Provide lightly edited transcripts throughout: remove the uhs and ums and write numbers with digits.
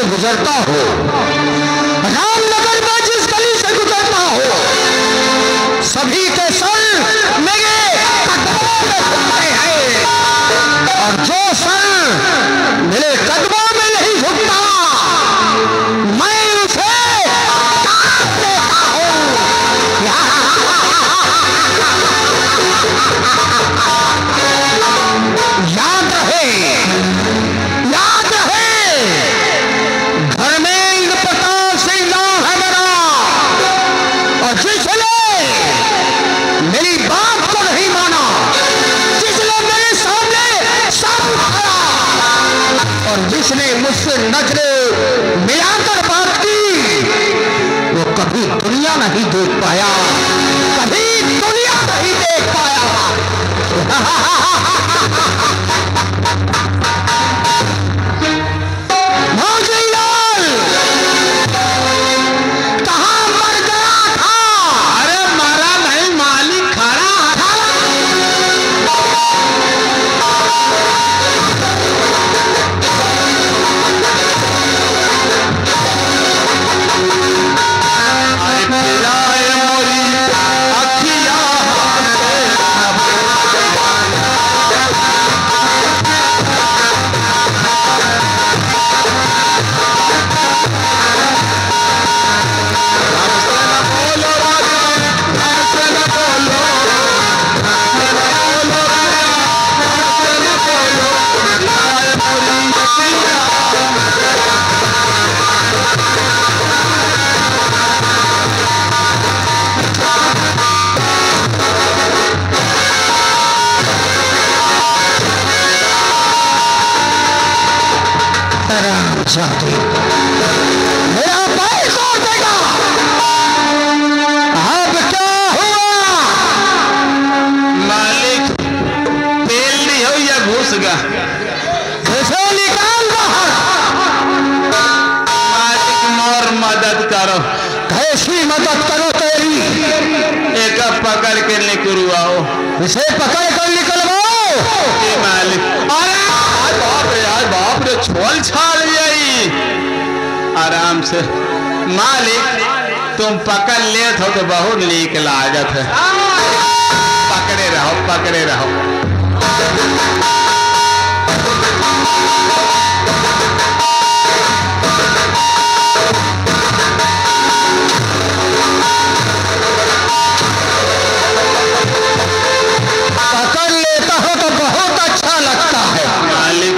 गुजरता हो, रामनगर में जिस गली से गुजरता हो, सभी के सर मेरे कदमों में झुकते हैं, और जो सर मेरे कदमों में नहीं झुकता मैं उसे काट देता हूं। याद रहे, याद रहे, घर में इंद्रप्रताप सिंह नाम है मेरा, और जिसने मेरी बात को नहीं माना, जिसने मेरे सामने सब उठाया, और जिसने मुझसे नजरें मिलाकर बात की, वो कभी दुनिया नहीं देख पाया, कभी दुनिया नहीं देख पाया। मेरा भाई तोड़ देगा। अब क्या हुआ मालिक? तेल नहीं हो या घुस गया? इसे निकाल बाहर। मालिक मोर मदद करो। कैसी मदद करो? पकड़ के निकलवाओ, इसे पकड़ कर निकलवाओ। जी मालिक। अरे आज बाप रे छोल छाल जाई। आराम से मालिक, तुम पकड़ ले तो बहुत नीक लागत है। पकड़े रहो, पकड़े रहो। पकड़ लेता हो तो बहुत अच्छा लगता है। मालिक,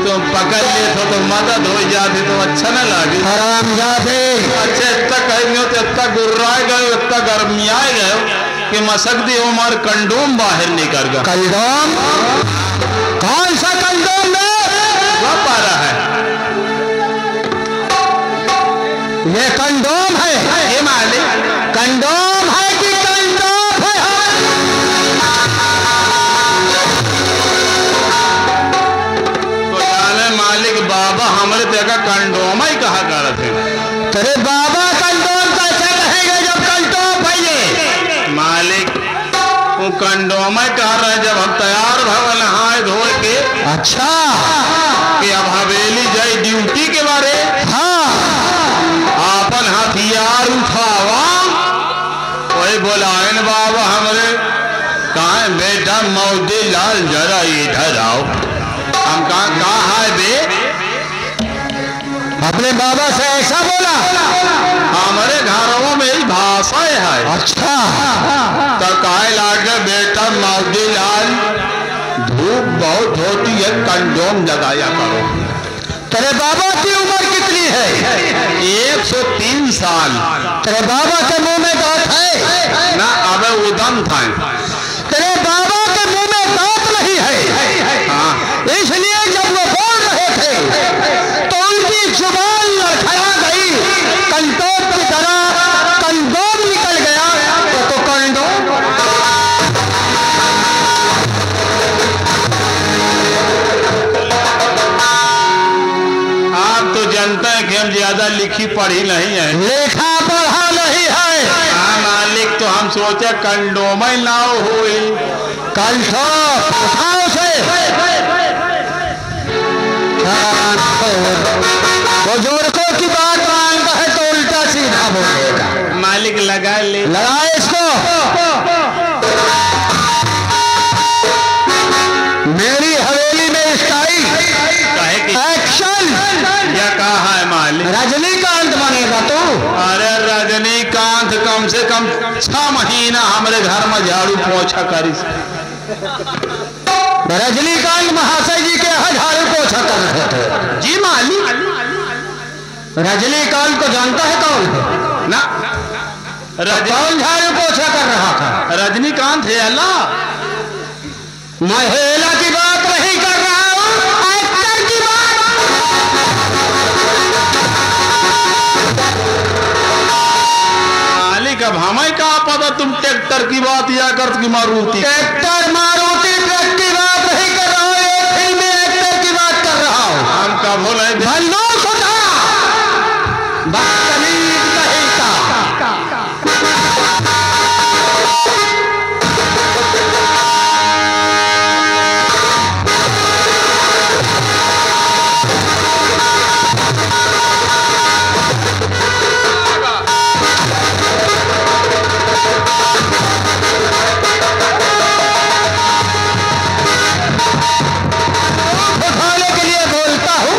तुम पकड़ ले तो मदद हो जाती तो अच्छा न लगे। हरामजादे, अच्छा इतना कहेंगे तो इतना गुर्राए गए, इतना गर्मियाए गए कि मसक दी उमर कंडोम बाहर निकल गया। कंडोम? कौन सा कंडोम है? वह पारा है, ये कंडोम है। ये मालिक कंडोम है कि कंडोम है? तो जाने मालिक बाबा हमारे देखा कंडोम ही कहा करते हैं। तेरे बाबा कंडोम कैसे रहेंगे जब कंडोम है ये? मालिक वो कंडोम ही कह रहे जब हम तैयार भव नहाए धोए के अच्छा कि अब हवेली जाए ड्यूटी के बारे। हाँ, आपन हथियार उठावा, वही बोलाए न बाबा हमरे कहा बेटा मौदी लाल जरा इधर आओ। हम कहा है बे? अपने बाबा से ऐसा बोला? हमारे घरों में ही भाषा है। अच्छा, तो कहे लागे बेटा मौदी लाल धूप बहुत होती है, कंडोम लगाया करो। तेरे बाबा की उम्र कितनी है? 103 साल। तेरे बाबा के मुंह में दांत है? ना अब उदम था। तेरे बाबा के मुंह में दांत नहीं है। हाँ, इसलिए जब वो बोल रहे थे तो उनकी जुबान लड़खड़ा गई, कंडोम की तरह कंडोम निकल गया। तो कंडोम आप तो जानते हैं कि हम ज्यादा लिखी पढ़ी नहीं है, लेखा पढ़ा नहीं है। हाँ मालिक, तो हम सोचे कंडोम ही ना हुई। कंठों उठाओ से। बुजुर्गों की बात मानता है तो उल्टा सीधा बोलेगा। मालिक लगा ले, लगाए इसको। मेरी हवेली में स्टाइल कहे कि एक्शन। क्या कहा है मालिक? रजनीकांत बनेगा तू। अरे रजनीकांत कम से कम 6 महीना हमारे घर में झाड़ू पोछा करी। रजनीकांत महाशय जी के यहाँ झाड़ू पोछा कर रहे थे। जी मालिक। रजनीकांत को जानता है कौन है? ना कौन झाड़ू पोछा कर रहा था? रजनीकांत है अल्लाह। मैं हेला की बात नहीं कर रहा हूँ, एक्टर की बात। मालिक अब हमें क्या पता तुम ट्रैक्टर की बात या कर की मारुति? ट्रैक्टर मारुति ट्रक की बात नहीं कर रहा हूँ, एक फिल्मी एक्टर की बात कर रहा हूँ। हम का बोले बंदूक उठा, बदतमीज कहीं का। उठाने के लिए बोलता हूँ।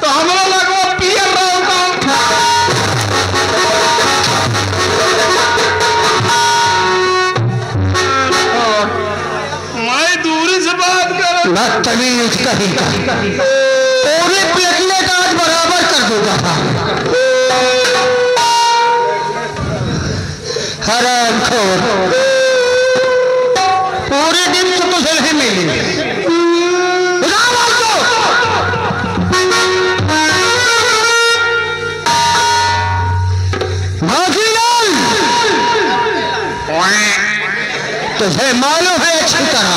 तो हमारा लगवा पियर रहा। मैं दूरी से बात कर। बदतमीज कहीं का। पूरे प्लेटलेट आज बराबर कर दूंगा। हरामखोर, पूरे दिन तो तुझे नहीं मिलेंगे। तुझे मालूम है अच्छी तरह,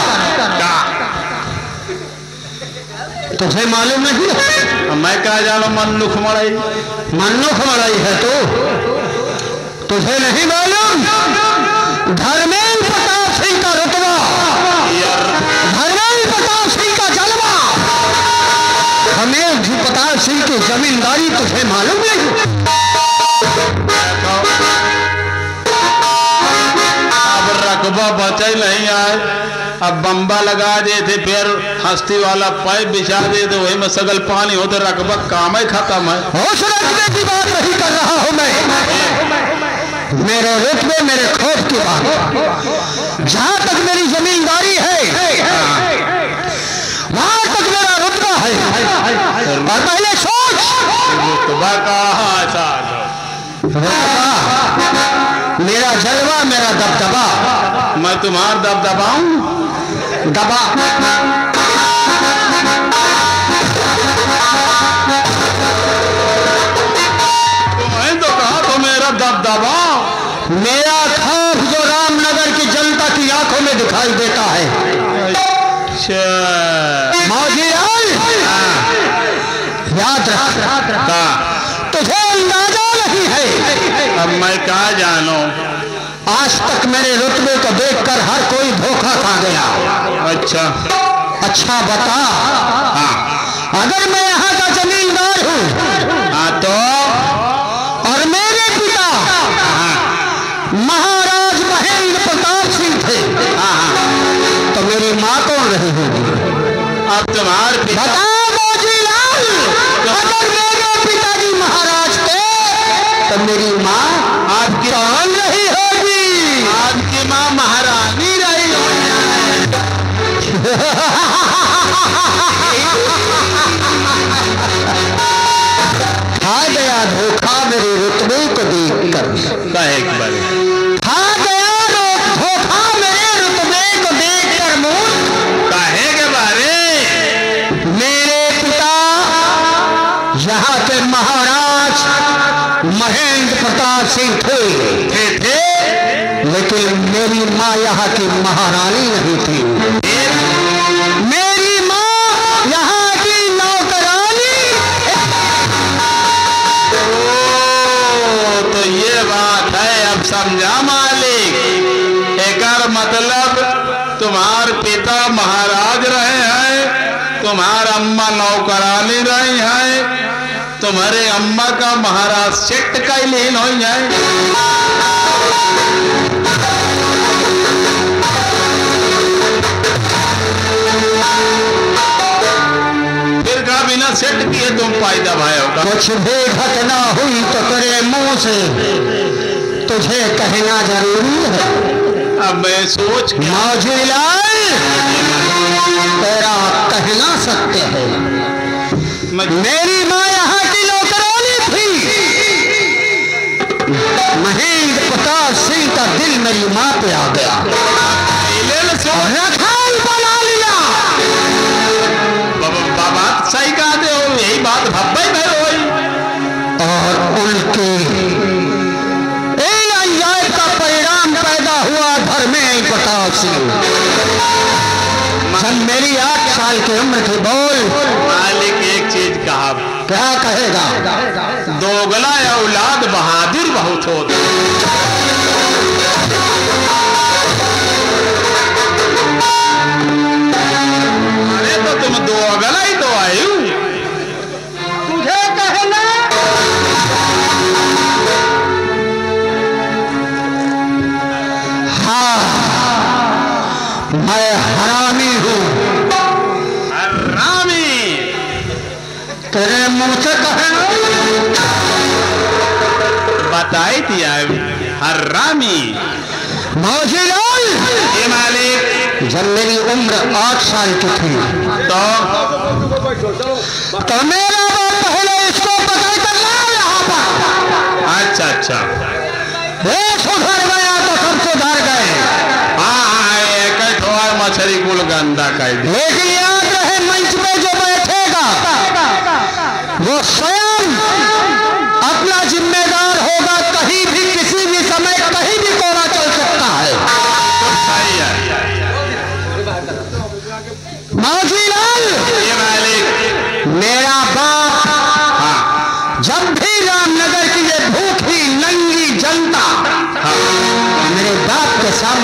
तुझे मालूम नहीं है? मैं क्या जानो मन्नुख मड़ाई, मन्नुख मड़ाई है तो तुझे नहीं मालूम? धर्मेंद्र प्रताप सिंह का रुतबा, धर्मेंद्र प्रताप सिंह का जलवा, धर्मेंद्र प्रताप सिंह की जमींदारी तुझे मालूम नहीं? अब रकबा बचे नहीं आए, अब बम्बा लगा दे थे, फिर हस्ती वाला पाइप बिछा दे तो वही में सगल पानी हो तो रकबा काम ही खत्म है। उस रकबे की बात नहीं कर रहा हूं मैं, मेरे रुतबे मेरे खौफ की बात। जहां तक मेरी जमींदारी है वहां तक मेरा रुतबा है। और पहले सोच, रुतबा कहा, मेरा जलवा मेरा दबदबा, मैं तुम्हारा दबदबा हूं, दबा तुम्हें तो कहा तो मेरा दबदबा, मेरा खौफ जो रामनगर की जनता की आंखों में दिखाई देता है। मौजी याद रख, तुझे अंदाजा नहीं है। अब मैं क्या जानू, आज तक मेरे रुतबे को देखकर हर कोई धोखा खा गया। अच्छा अच्छा बता, अगर मैं यहाँ का जमींदार हूँ तो और मेरे पिता महाराज महेंद्र प्रताप सिंह थे तो मेरी माँ कौन रही होगी? अब तुम्हारे पिता, बता मौजीलाल, अगर मेरे पिताजी महाराज थे तो मेरी माँ आपकी कौन रही होगी? आपकी माँ महारानी रही खा गया धोखा मेरे रुतबे को देखकर, कहे एक बार, खा गया धोखा मेरे रुतबे को देखकर मूर्ख। कहे के बारे, मेरे पिता यहाँ के महाराज महेंद्र प्रताप सिंह थे, लेकिन मेरी माँ यहाँ की महारानी नहीं थी। मेरी माँ यहाँ की नौकरानी। तो ये बात है, अब समझा मालिक। एकर मतलब तुम्हार पिता महाराज रहे हैं, तुम्हार अम्मा नौकरानी रही है, तुम्हारे अम्मा का महाराज सेट का ही लीन हो जाए। फिर का बिना सेट किए तुम फायदा भाई होगा। कुछ भी घटना हुई तो तेरे मुंह से तुझे कहना जरूरी है। अब मैं सोच मौजीलाल, तेरा कहना सत्य है। मेरी माँ यहाँ की नौकरानी थी। महेंद्र प्रताप सिंह का दिल मेरी माँ पे आ गया, रखाल बना लिया। बात सही कहते हो, यही बात भब्बई भर हुई। और उनके अन्याय का परिणाम पैदा हुआ धर्मेंद्र प्रताप सिंह। जब मेरी 8 साल की उम्र थी, बोल मालिक एक चीज कहा, क्या कहेगा? दोगला औलाद बहादुर बहुत होते। अरे तो तुम दोगला ही तो आयु, तुझे कहना हाँ, मैं हरामी हूँ। हरामी? तेरे मुंह से कहना, बताई दिया हरामी। मौजीलाल, ये मालिक, जब मेरी उम्र 8 साल की थी तो मेरा बाप पहले इसको पकड़ कर लाया यहाँ पर। अच्छा अच्छा, एक सुधर गया तो सब सुधर गए। हाँ एक ठोर मछली कुल गंदा कर दी। लेकिन याद रहे, मंच पे जो बैठेगा वो स्वयं अपना जिम्मेदार होगा। कहीं भी किसी भी समय कहीं भी कोना चल सकता है। सही है।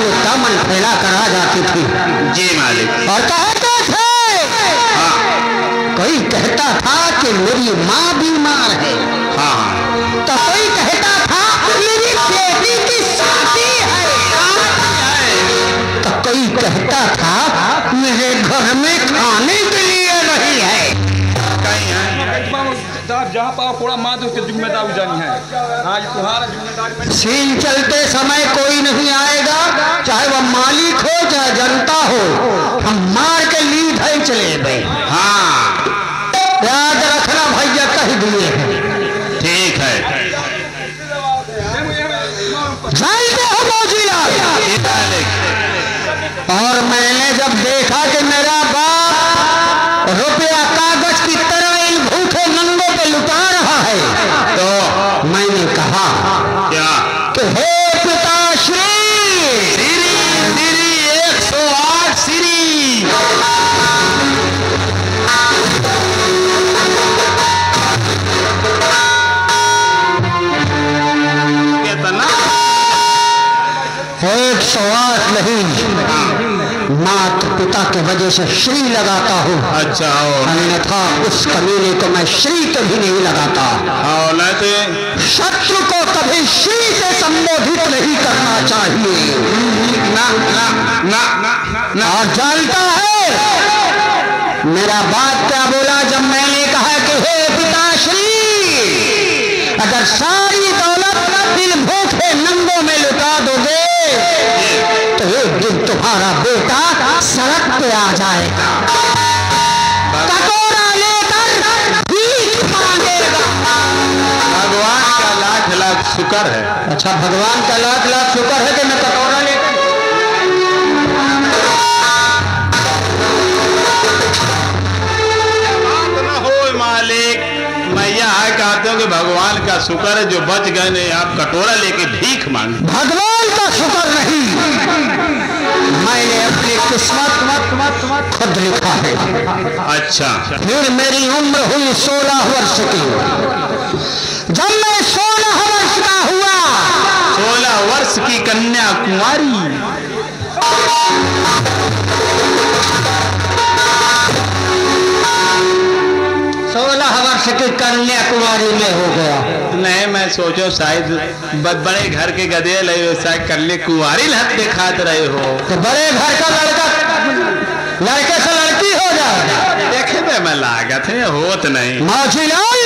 के दामन फैला कर आ जाती थी। जी मालिक। और कहते थे, कोई कहता था कि मेरी माँ बीमार है, तो कोई कहता था मेरी बेटी की शादी है, तो कोई कहता था मेरे घर में खाने के लिए नहीं है। जहाँ पाओ थोड़ा माँ तो उसकी जिम्मेदारी जानी है। आज तुम्हारा जिम्मेदारी सीन चलते समय कोई नहीं आएगा, चाहे वह मालिक हो चाहे जनता हो, हम मार के लीड है चले गए। हाँ याद रखना भैया, कह दिए हैं। ठीक है। जानते हो मौजीलाल, और मैंने जब देखा कि मेरा बाप रुपया कागज की तरह इन भूखे नंगों पे लुटा रहा है, तो मैंने कहा क्या कि हे पिताश्री, श्री श्री 108 श्री। कितना? 108 नहीं, मात पिता के वजह से श्री लगाता हूँ। अच्छा। अन्यथा उस कमीने को मैं श्री कभी नहीं लगाता। शत्रु को कभी श्री से संबोधित नहीं करना चाहिए। ना ना ना ना ना। और जानता है मेरा बाप क्या बोला जब मैंने कहा कि हे पिताश्री, अगर सारी दौलत इन भूखे नंगों में लुटा दोगे तो एक दिन तुम्हारा बेटा सड़क पे आ जाएगा, कटोरा लेकर भीख मांगेगा। भगवान का लाख लाख शुक्र है। अच्छा, भगवान का लाख लाख शुक्र है कि मैं कटोरा लेकर मालिक। मैं यह कहता हूँ कि भगवान का शुक्र है जो बच गए, नहीं आप कटोरा लेके भीख मांगे। भगवान का शुक्र नहीं, मैंने अपनी किस्मत खुद लिखा है। अच्छा। फिर मेरी उम्र हुई 16 वर्ष की। जब मैं 16 वर्ष का हुआ, 16 वर्ष की कन्या कुमारी। 16 वर्ष की कन्याकुमारी में हो गया। नहीं, मैं सोचो शायद बड़े घर के गधे लगे, शायद कन्या कुमारी लहत दिखाते रहे हो। तो बड़े घर का लड़का लड़के से लड़की हो जाए, देखे में मैं लागत है, होत नहीं। मौजीलाल,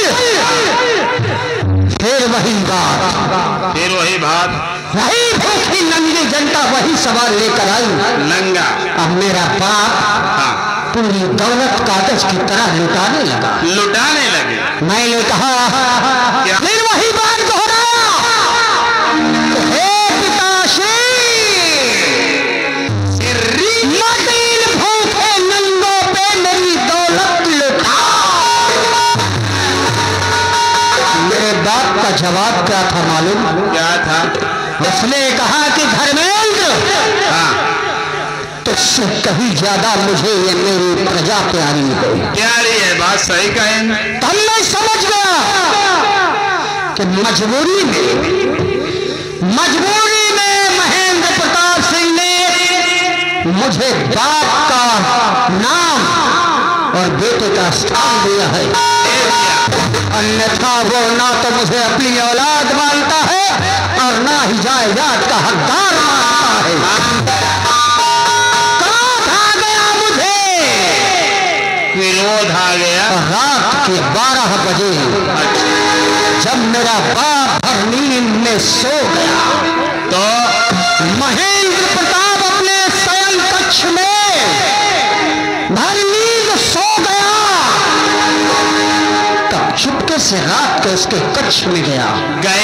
फिर वही बात, वही भूखी नंगी जनता वही सवाल लेकर आई। नंगा। अब मेरा बाप पूरी दौलत कागज की तरह लुटाने लगे। मैंने कहा, फिर वही बात दोहराया, हे पिताश्री, मत इन भूखे नंगों पे मेरी दौलत लुटा। मेरे बाप का जवाब क्या था मालूम? क्या था? उसने कहा कि धर्मेंद्र, तुझसे कहीं ज्यादा मुझे ये मेरी प्रजा प्यारी है। प्यारी है, बात सही कहें। तब मैं समझ गया कि मजबूरी में महेंद्र प्रताप सिंह ने मुझे बाप का नाम और बेटे का स्थान दिया है, अन्यथा वो ना तो मुझे अपनी औलाद मानता है और ना ही जायदाद का हकदार मानता है। विरोध आ गया। रात के 12 बजे जब मेरा बाप भर नींद में सो गया, तो महेंद्र प्रताप अपने शयन कक्ष में भर नींद सो गया। तब चुपके से रात के उसके कक्ष में गए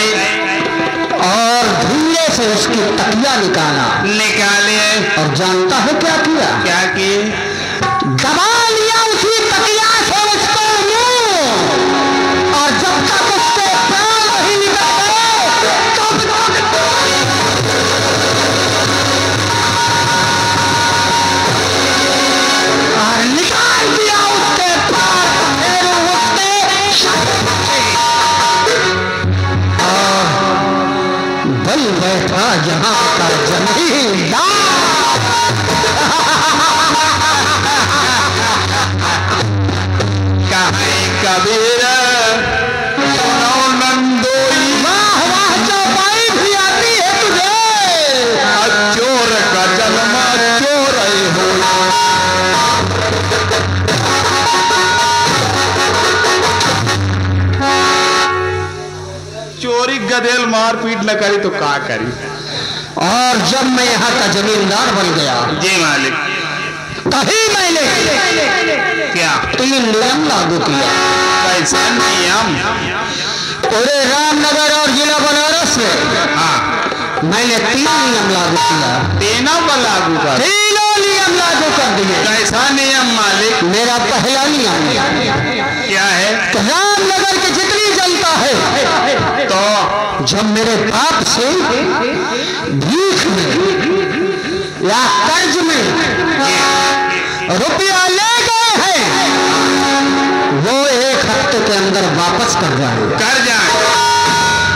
और धीरे से उसकी तकिया निकाले। और जानता है क्या किया? क्या किए? दबा लिया उसी तकिया से उसको मुंह, और जब तक उसके प्राण नहीं निकल गए तब तक और निकाल दिया उसके प्राण। फिर उसने और बल बैठा यहाँ का जमींदार। नसीब न करी तो का करी। और जब मैं यहाँ का जमींदार बन गया, जी मालिक, तभी मैंने क्या 3 नियम लागू किया। कैसा नियम? पूरे रामनगर और जिला बनारस में हाँ, मैंने 3 नियम लागू किया। तीनों पर लागू कर। 3 नियम लागू कर दिए। कैसा नियम मालिक? मेरा पहला नियम क्या है? रामनगर की जितनी जनता है, तो जब मेरे बाप से भीख में या कर्ज में रुपया ले गए हैं, वो 1 हफ्ते के अंदर वापस कर जाए।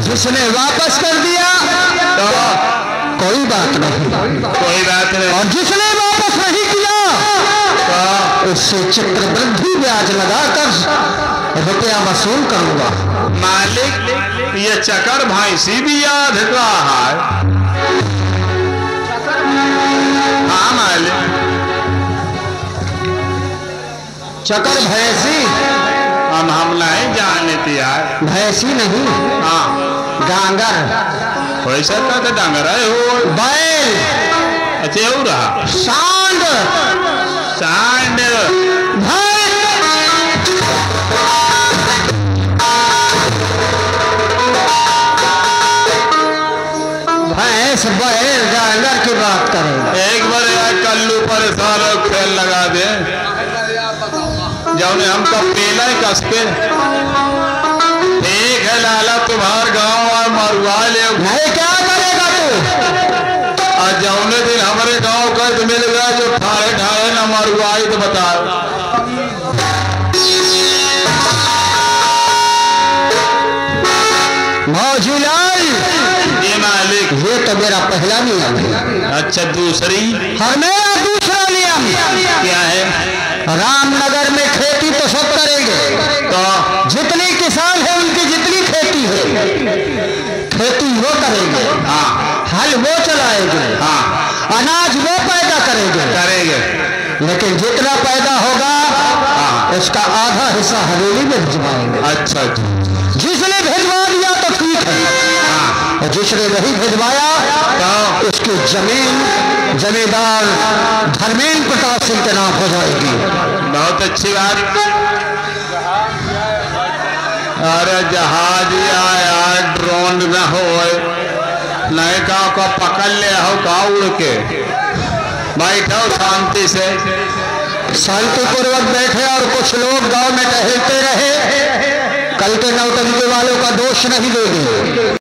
जिसने वापस कर दिया तो कोई बात नहीं, कोई बात नहीं। और जिसने वापस नहीं किया तो उससे चक्रवृद्धि ब्याज लगाकर रुपया वसूल करूंगा। मालिक, ये चकर भैंसी भी याद का है। हाँ मालिक, चकर भैंसी? हम नहीं जानते यार। भैंसी नहीं, हाँ, गांगर। वैसा कहते डांगर है हो। बैल, अच्छा हो रहा। सांड, सांड, भैंस, बैल, गांगर की बात करें। एक बार यार कल्लू पर सारा खेल लगा दे, जब हमको पेला कस के। ठीक है लाला, तुम्हार गांव और मरुआ ले। नहीं, क्या करेगा तू? और जौने दिन हमारे गांव का तो मिल गया जो ठाड़े ठाड़े न मरुआई तो बता। मौजूलाल, ये मालिक, ये तो मेरा पहला नियम है। अच्छा, दूसरी? और मेरा दूसरा नियम क्या है? रामनगर में खेती तो सब करेंगे। तो जितने किसान हैं उनकी जितनी खेती है, खेती वो करेंगे। हाँ, हल वो चलाएंगे। हाँ, अनाज वो पैदा करेंगे। लेकिन जितना पैदा होगा उसका आधा हिस्सा हवेली में भिजवाएंगे। अच्छा, जिसने भिजवा दिया तो ठीक है, और जिसने नहीं भिजवाया तो उसकी जमीन जमींदार धर्मेंद्र प्रताप सिंह के नाम हो जाएगी। बहुत अच्छी बात। अरे जहाज आया, ड्रोन न हो, नहीं का पकड़ ले हो का उड़ के बैठो शांति से। शांतिपूर्वक बैठे और कुछ लोग गांव में टहलते रहे। कल के नौटंकी वालों का दोष नहीं देंगे।